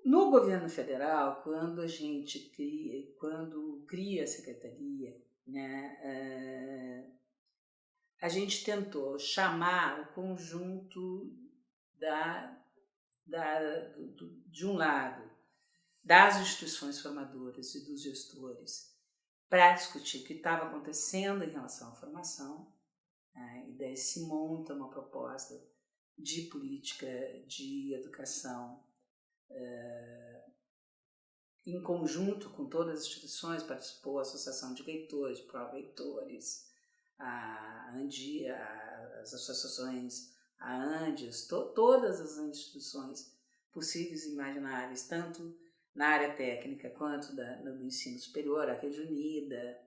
No governo federal, quando cria a secretaria, né, a gente tentou chamar o conjunto de um lado, das instituições formadoras e dos gestores, para discutir o que estava acontecendo em relação à formação, né, e daí se monta uma proposta de política de educação em conjunto com todas as instituições. Participou a Associação de Reitores, Pró-Reitores, as associações, a Andes, todas as instituições possíveis e imagináveis, tanto na área técnica quanto no ensino superior, a Rede Unida,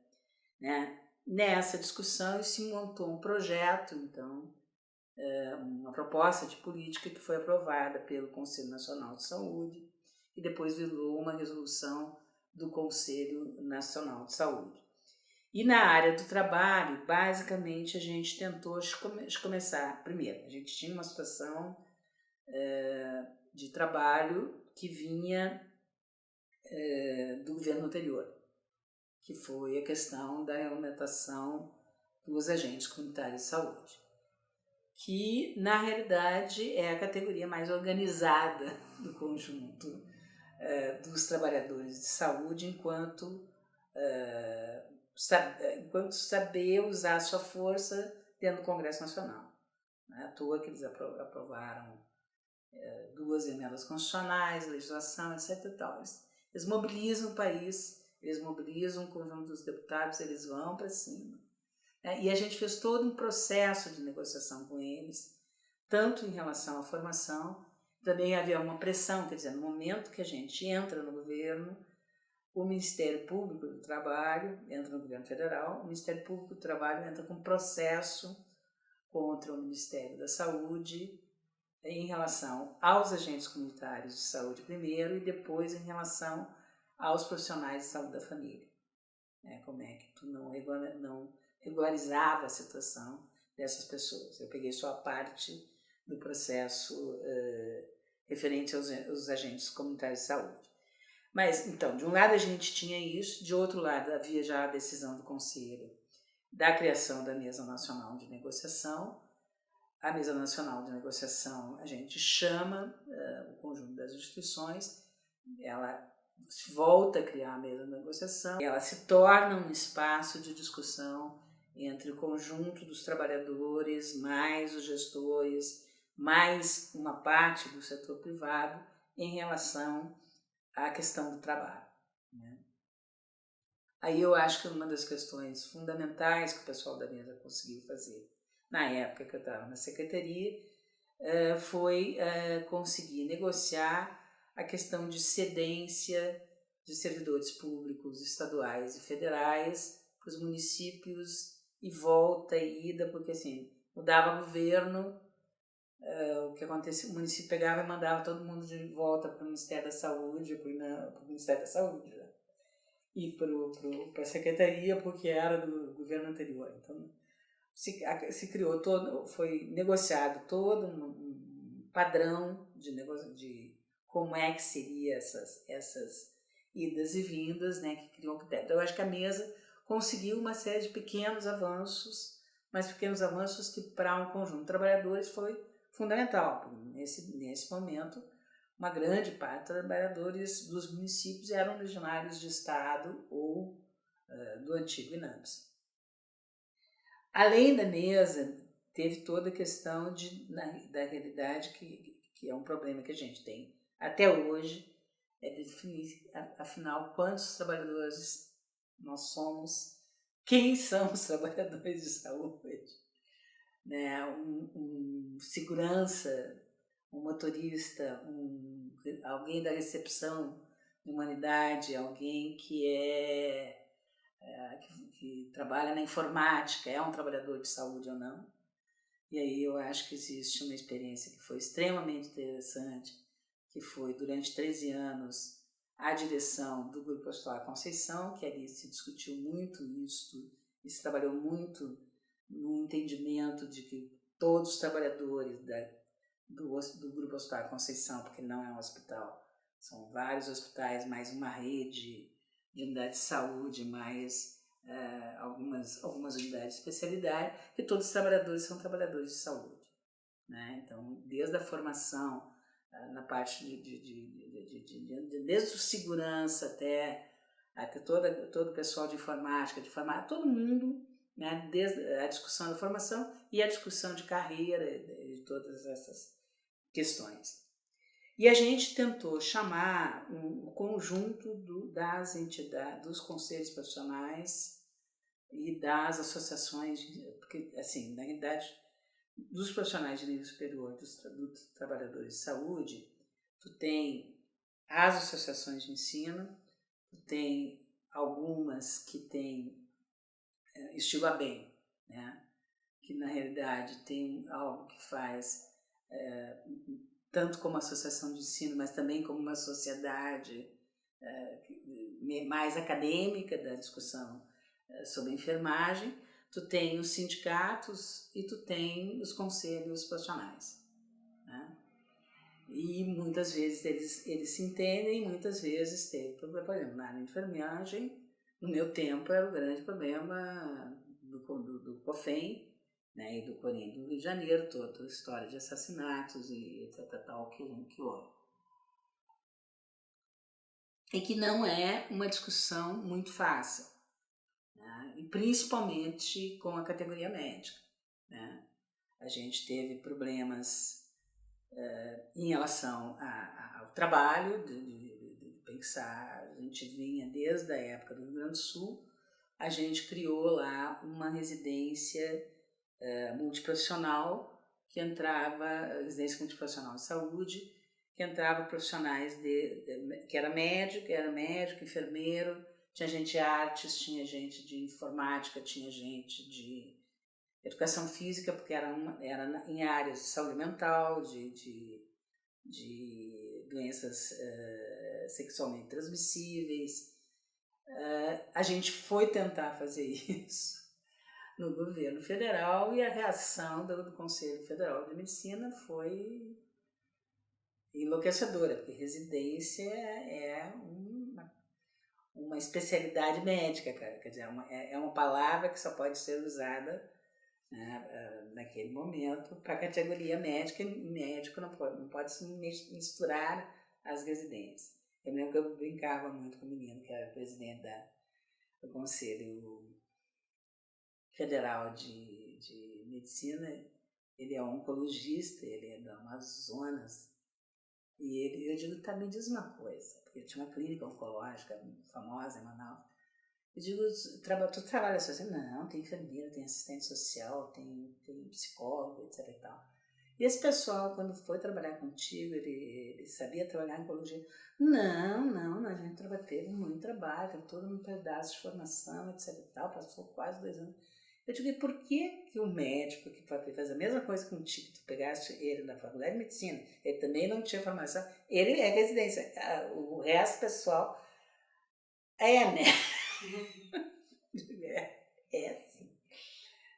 né? Nessa discussão se montou um projeto, então, uma proposta de política que foi aprovada pelo Conselho Nacional de Saúde e depois virou uma resolução do Conselho Nacional de Saúde. E na área do trabalho, basicamente, a gente tentou começar. Primeiro, a gente tinha uma situação de trabalho que vinha do governo anterior, que foi a questão da regulamentação dos agentes comunitários de saúde, que, na realidade, é a categoria mais organizada do conjunto dos trabalhadores de saúde, enquanto saber usar a sua força dentro do Congresso Nacional. Não é à toa que eles aprovaram 2 emendas constitucionais, legislação, etc. E tal. Eles mobilizam o país, eles mobilizam o conjunto dos deputados, eles vão para cima. E a gente fez todo um processo de negociação com eles, tanto em relação à formação, também havia uma pressão, quer dizer, no momento que a gente entra no governo, o Ministério Público do Trabalho entra no governo federal, o Ministério Público do Trabalho entra com processo contra o Ministério da Saúde em relação aos agentes comunitários de saúde primeiro e depois em relação aos profissionais de saúde da família. Como é que tu não regularizava a situação dessas pessoas. Eu peguei só a parte do processo referente aos agentes comunitários de saúde. Mas, então, de um lado a gente tinha isso, de outro lado havia já a decisão do Conselho da criação da Mesa Nacional de Negociação. A Mesa Nacional de Negociação, a gente chama o conjunto das instituições, ela volta a criar a Mesa de Negociação, ela se torna um espaço de discussão entre o conjunto dos trabalhadores, mais os gestores, mais uma parte do setor privado em relação à questão do trabalho, né? Aí eu acho que uma das questões fundamentais que o pessoal da mesa conseguiu fazer, na época que eu estava na secretaria, foi conseguir negociar a questão de cedência de servidores públicos estaduais e federais para os municípios e volta e ida, porque assim, mudava governo, o que acontecia, o município pegava e mandava todo mundo de volta para o Ministério da Saúde, para o Ministério da Saúde, né? E para a secretaria, porque era do governo anterior. Então, se criou foi negociado todo um padrão de como é que seria essas idas e vindas, né, que criou o critério. Então, eu acho que a mesa conseguiu uma série de pequenos avanços, mas pequenos avanços que para um conjunto de trabalhadores foi fundamental. Nesse momento, uma grande parte dos trabalhadores dos municípios eram originários de estado ou do antigo INAMPS. Além da mesa, teve toda a questão da realidade, que é um problema que a gente tem até hoje, é definir, afinal, quantos trabalhadores nós somos, quem são os trabalhadores de saúde, né? Um segurança, um motorista, alguém da recepção de humanidade, alguém que trabalha na informática, é um trabalhador de saúde ou não. E aí eu acho que existe uma experiência que foi extremamente interessante, que foi durante 13 anos a direção do Grupo Hospitalar Conceição, que ali se discutiu muito isso, e se trabalhou muito no entendimento de que todos os trabalhadores do Grupo Hospitalar Conceição, porque não é um hospital, São vários hospitais, mais uma rede de unidades de saúde, mais algumas unidades de especialidade, e todos os trabalhadores são trabalhadores de saúde. Né? Então, desde a formação, na parte desde o segurança até todo o pessoal de informática, todo mundo, né? Desde a discussão da formação e a discussão de carreira, de todas essas questões. E a gente tentou chamar o conjunto das entidades, dos conselhos profissionais e das associações, porque, assim, na realidade, dos profissionais de nível superior, dos trabalhadores de saúde, tu tem as associações de ensino, tu tem algumas que têm estilo ABEM, né? Que na realidade tem algo que faz tanto como associação de ensino, mas também como uma sociedade mais acadêmica da discussão sobre enfermagem. Tu tem os sindicatos e tu tem os conselhos profissionais. Né? E muitas vezes eles se entendem, muitas vezes teve problema. Por exemplo, na área de enfermagem, no meu tempo era o grande problema do COFEM, né, e do Corim do Rio de Janeiro, toda a história de assassinatos e etc. que houve. E que não é uma discussão muito fácil, né, e principalmente com a categoria médica. Né. A gente teve problemas em relação ao trabalho, de pensar, a gente vinha desde a época do Rio Grande do Sul, a gente criou lá uma residência multiprofissional, que entrava, residência multiprofissional de saúde, que entrava profissionais que era médico, enfermeiro, tinha gente de artes, tinha gente de informática, tinha gente de educação física, porque era em áreas de saúde mental, de doenças sexualmente transmissíveis. A gente foi tentar fazer isso no governo federal e a reação do Conselho Federal de Medicina foi enlouquecedora, porque residência é uma especialidade médica, cara. Quer dizer, é uma palavra que só pode ser usada, né, naquele momento para a categoria médica, e médico não pode se misturar às residências. Eu lembro que eu brincava muito com o menino que era presidente do Conselho Federal de Medicina. Ele é oncologista, ele é do Amazonas, e eu digo, tá, me diz uma coisa, porque ele tinha uma clínica oncológica famosa em Manaus. Eu digo, tu trabalha assim? Não, tem enfermeira, tem assistente social, tem psicólogo, etc e tal. E esse pessoal, quando foi trabalhar contigo, ele sabia trabalhar em oncologia? Não, a gente teve muito trabalho, teve todo um pedaço de formação, etc e tal, passou quase 2 anos. Eu digo, e por que o médico que faz a mesma coisa contigo, tu pegaste ele na faculdade de medicina, ele também não tinha formação, ele é residência, o resto pessoal né? É assim.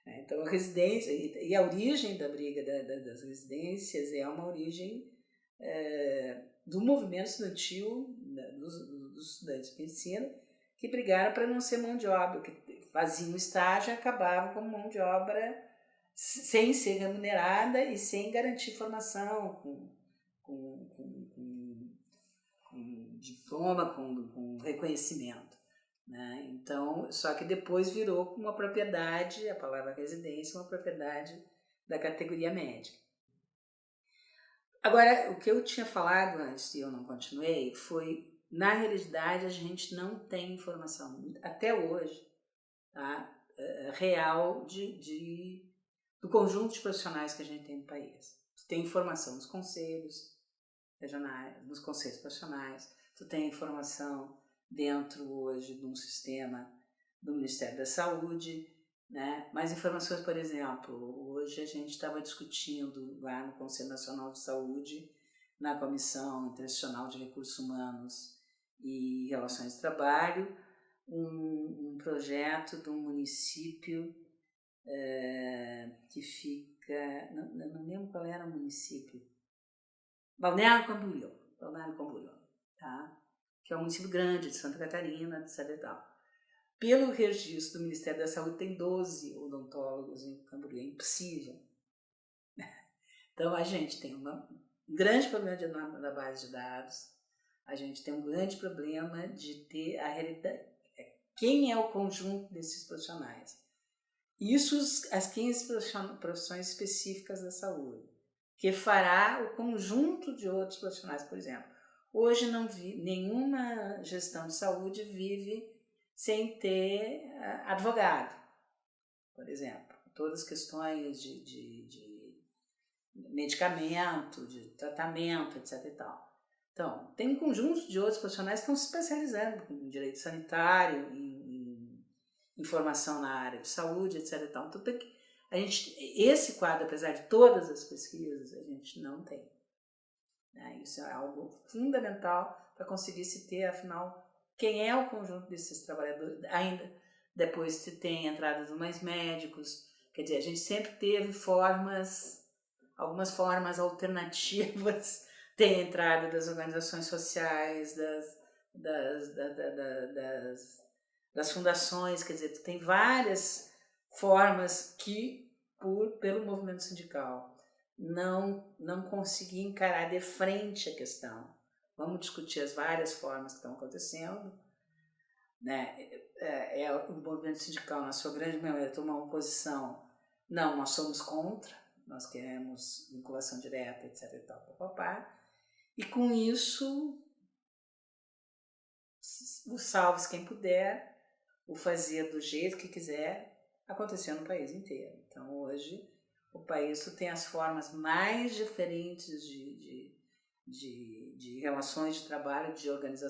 Então, a residência, e a origem da briga das residências é uma origem do movimento estudantil, dos estudantes de medicina, que brigaram para não ser mão de obra, que faziam estágio e acabavam como mão de obra sem ser remunerada e sem garantir formação, com diploma, com reconhecimento. Né? Então, só que depois virou uma propriedade, a palavra residência, uma propriedade da categoria médica. Agora, o que eu tinha falado antes e eu não continuei foi, na realidade, a gente não tem informação, até hoje, tá? Real do conjunto de profissionais que a gente tem no país. Tu tem informação nos conselhos regionais, nos conselhos profissionais, tu tem informação dentro hoje de um sistema do Ministério da Saúde, né? Mais informações, por exemplo, hoje a gente estava discutindo lá no Conselho Nacional de Saúde, na Comissão Internacional de Recursos Humanos e Relações de Trabalho, um projeto de um município que fica, não lembro qual era o município, Balneário Camboriú. tá? Que é um município grande de Santa Catarina, etc. E tal. Pelo registro do Ministério da Saúde, tem 12 odontólogos em Camboriú, é impossível. Então, a gente tem um grande problema na base de dados, a gente tem um grande problema de ter a realidade, quem é o conjunto desses profissionais. Isso as 15 profissões específicas da saúde, que fará o conjunto de outros profissionais, por exemplo. Hoje não vi, nenhuma gestão de saúde vive sem ter advogado, por exemplo. Todas as questões de medicamento, de tratamento, etc. e tal. Então, tem um conjunto de outros profissionais que estão se especializando em direito sanitário, em formação na área de saúde, etc. e tal. Então, tem que, esse quadro, apesar de todas as pesquisas, a gente não tem. Né? Isso é algo fundamental para conseguir se ter, afinal, quem é o conjunto desses trabalhadores. Ainda depois se tem entradas mais médicos, quer dizer, a gente sempre teve algumas formas alternativas, tem a entrada das organizações sociais, das fundações, quer dizer, tem várias formas que, pelo movimento sindical, não consegui encarar de frente a questão. Vamos discutir as várias formas que estão acontecendo. Né? O movimento sindical, na sua grande maioria, tomou uma posição, não, nós somos contra, nós queremos vinculação direta, etc. E tal, papapá. E com isso, o salve-se quem puder, o fazer do jeito que quiser, acontecer no país inteiro. Então, hoje, o país tem as formas mais diferentes de relações de trabalho, de organização